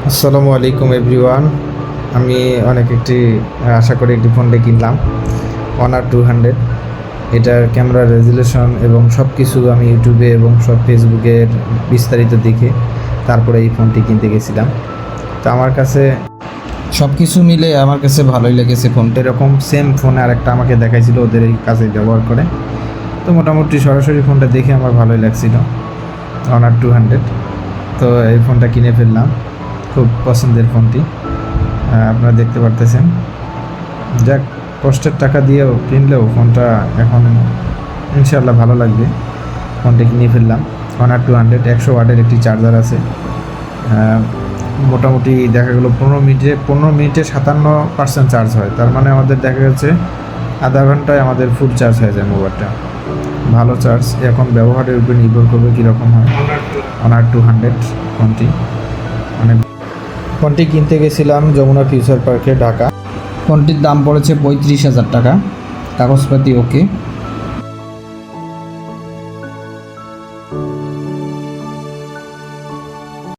আসসালামু আলাইকুম এভরিওয়ান। আমি আশা করি একটি ফোনটি কিনলাম, Honor 200। এটার ক্যামেরা রেজুলেশন এবং সব কিছু আমি ইউটিউবে এবং সব ফেসবুকের বিস্তারিত দেখে তারপরে এই ফোনটি কিনতে গেছিলাম। তো আমার কাছে সব কিছু মিলে আমার কাছে ভালোই লেগেছে ফোনটা। এরকম সেম ফোন আরেকটা আমাকে দেখাইছিল ওদের এই কাজে ব্যবহার করে। তো মোটামুটি সরাসরি ফোনটা দেখে আমার ভালোই লাগছিল, Honor 200। তো এই ফোনটা কিনে ফেললাম, খুব পছন্দের ফোনটি। আপনারা দেখতে পারতেছেন। যাক, কষ্টের টাকা দিয়েও কিনলেও ফোনটা এখন ইনশাআল্লাহ ভালো লাগবে। ফোনটা কিনে ফেললাম। Honor 200 100 ওয়াটের একটি চার্জার আছে। মোটামুটি দেখা গেলো 15 মিনিটে 57% চার্জ হয়। তার মানে আমাদের দেখা যাচ্ছে আধা ঘন্টায় আমাদের ফুল চার্জ হয়ে যায় মোবাইলটা। ভালো চার্জ। এখন ব্যবহারের উপর নির্ভর করবে কীরকম হয়। Honor 200 ফোনটি ফোনটি কিনতে গেছিলাম যমুনা ফিউচার পার্কে, ঢাকা। ফোনটির দাম পড়েছে 35,000 টাকা, কাগজপাতি ওকে।